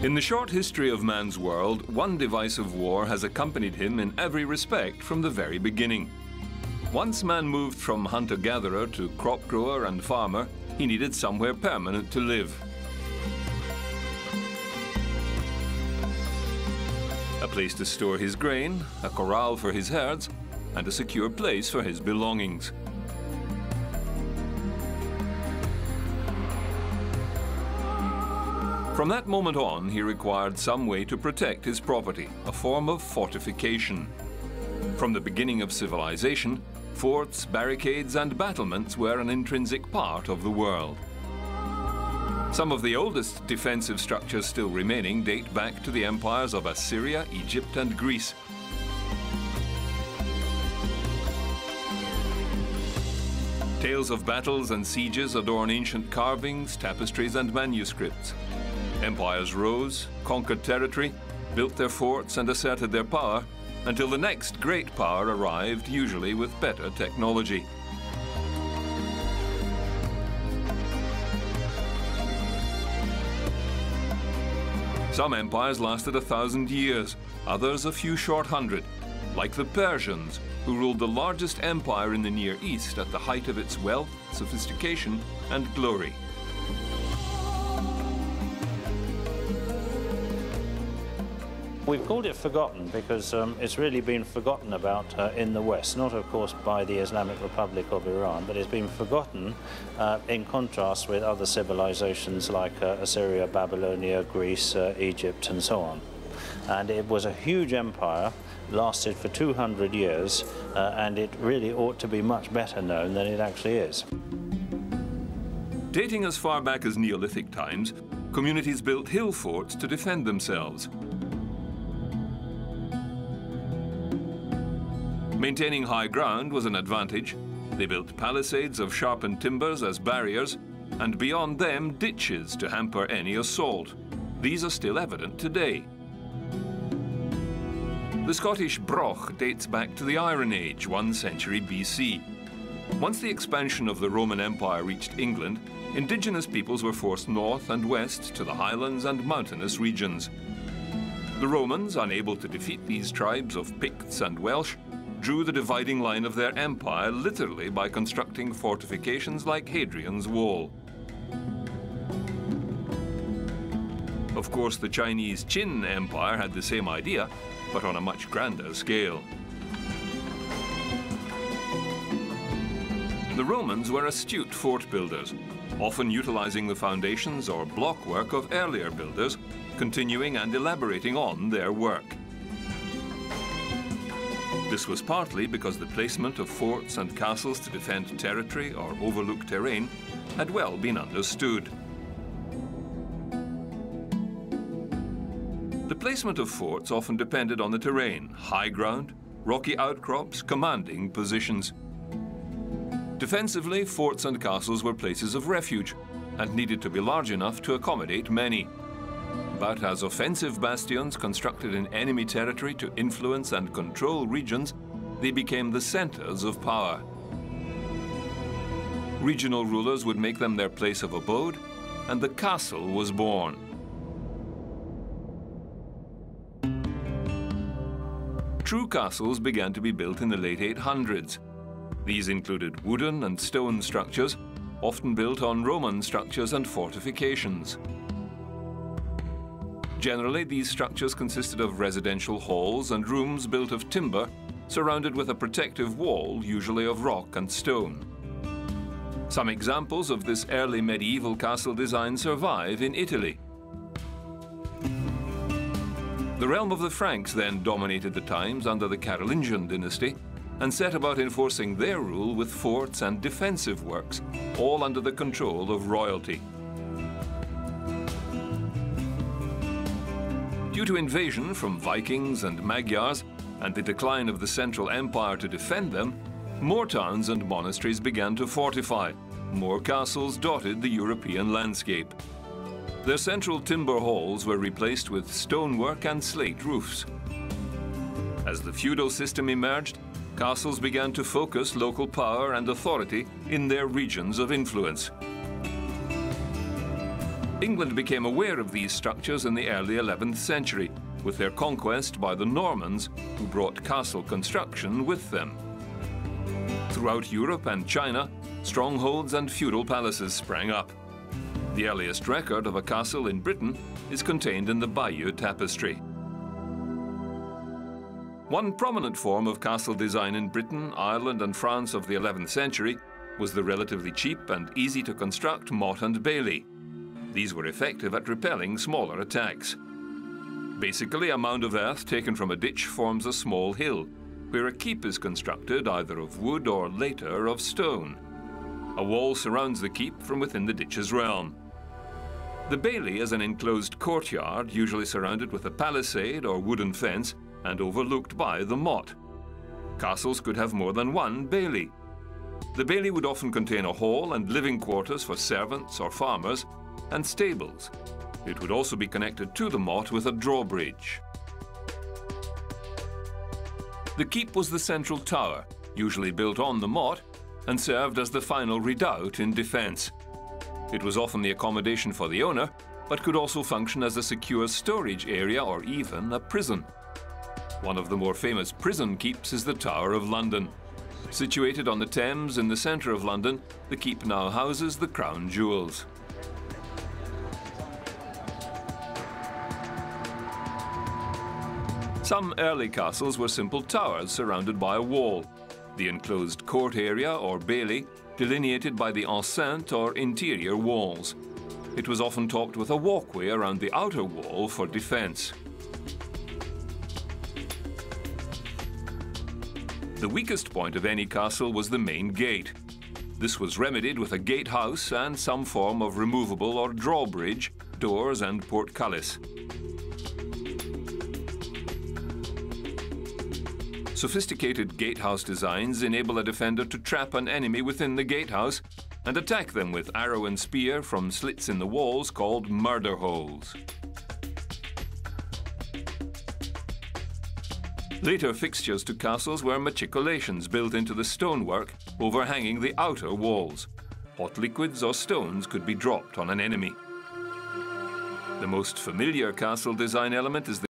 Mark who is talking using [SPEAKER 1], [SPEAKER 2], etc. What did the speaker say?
[SPEAKER 1] In the short history of man's world, one device of war has accompanied him in every respect from the very beginning. Once man moved from hunter-gatherer to crop grower and farmer, he needed somewhere permanent to live. A place to store his grain, a corral for his herds, and a secure place for his belongings. From that moment on, he required some way to protect his property, a form of fortification. From the beginning of civilization, forts, barricades, and battlements were an intrinsic part of the world. Some of the oldest defensive structures still remaining date back to the empires of Assyria, Egypt, and Greece. Tales of battles and sieges adorn ancient carvings, tapestries, and manuscripts. Empires rose, conquered territory, built their forts, and asserted their power until the next great power arrived, usually with better technology. Some empires lasted 1,000 years, others a few short hundred, like the Persians, who ruled the largest empire in the Near East at the height of its wealth, sophistication, and glory.
[SPEAKER 2] We've called it forgotten because it's really been forgotten about in the West, not of course by the Islamic Republic of Iran, but it's been forgotten in contrast with other civilizations like Assyria, Babylonia, Greece, Egypt, and so on. And it was a huge empire, lasted for 200 years, and it really ought to be much better known than it actually is.
[SPEAKER 1] Dating as far back as Neolithic times, communities built hill forts to defend themselves. Maintaining high ground was an advantage. They built palisades of sharpened timbers as barriers, and beyond them, ditches to hamper any assault. These are still evident today. The Scottish broch dates back to the Iron Age, 1 century BC. Once the expansion of the Roman Empire reached England, indigenous peoples were forced north and west to the highlands and mountainous regions. The Romans, unable to defeat these tribes of Picts and Welsh, drew the dividing line of their empire literally by constructing fortifications like Hadrian's Wall. Of course, the Chinese Qin Empire had the same idea, but on a much grander scale. The Romans were astute fort builders, often utilizing the foundations or blockwork of earlier builders, continuing and elaborating on their work. This was partly because the placement of forts and castles to defend territory or overlook terrain had well been understood. The placement of forts often depended on the terrain, high ground, rocky outcrops, commanding positions. Defensively, forts and castles were places of refuge and needed to be large enough to accommodate many. But as offensive bastions constructed in enemy territory to influence and control regions, they became the centers of power. Regional rulers would make them their place of abode, and the castle was born. True castles began to be built in the late 800s. These included wooden and stone structures, often built on Roman structures and fortifications. Generally, these structures consisted of residential halls and rooms built of timber, surrounded with a protective wall, usually of rock and stone. Some examples of this early medieval castle design survive in Italy. The realm of the Franks then dominated the times under the Carolingian dynasty and set about enforcing their rule with forts and defensive works, all under the control of royalty. Due to invasion from Vikings and Magyars and the decline of the Central Empire to defend them, more towns and monasteries began to fortify. More castles dotted the European landscape. Their central timber halls were replaced with stonework and slate roofs. As the feudal system emerged, castles began to focus local power and authority in their regions of influence. England became aware of these structures in the early 11th century, with their conquest by the Normans, who brought castle construction with them. Throughout Europe and China, strongholds and feudal palaces sprang up. The earliest record of a castle in Britain is contained in the Bayeux Tapestry. One prominent form of castle design in Britain, Ireland and France of the 11th century was the relatively cheap and easy to construct motte and bailey. These were effective at repelling smaller attacks. Basically, a mound of earth taken from a ditch forms a small hill, where a keep is constructed either of wood or later of stone. A wall surrounds the keep from within the ditch's realm. The bailey is an enclosed courtyard, usually surrounded with a palisade or wooden fence and overlooked by the motte. Castles could have more than one bailey. The bailey would often contain a hall and living quarters for servants or farmers, and stables. It would also be connected to the motte with a drawbridge. The keep was the central tower, usually built on the motte, and served as the final redoubt in defence. It was often the accommodation for the owner, but could also function as a secure storage area or even a prison. One of the more famous prison keeps is the Tower of London. Situated on the Thames in the centre of London, the keep now houses the crown jewels. Some early castles were simple towers surrounded by a wall, the enclosed court area or bailey delineated by the enceinte or interior walls. It was often topped with a walkway around the outer wall for defence. The weakest point of any castle was the main gate. This was remedied with a gatehouse and some form of removable or drawbridge, doors and portcullis. Sophisticated gatehouse designs enable a defender to trap an enemy within the gatehouse and attack them with arrow and spear from slits in the walls called murder holes. Later fixtures to castles were machicolations built into the stonework overhanging the outer walls. Hot liquids or stones could be dropped on an enemy. The most familiar castle design element is the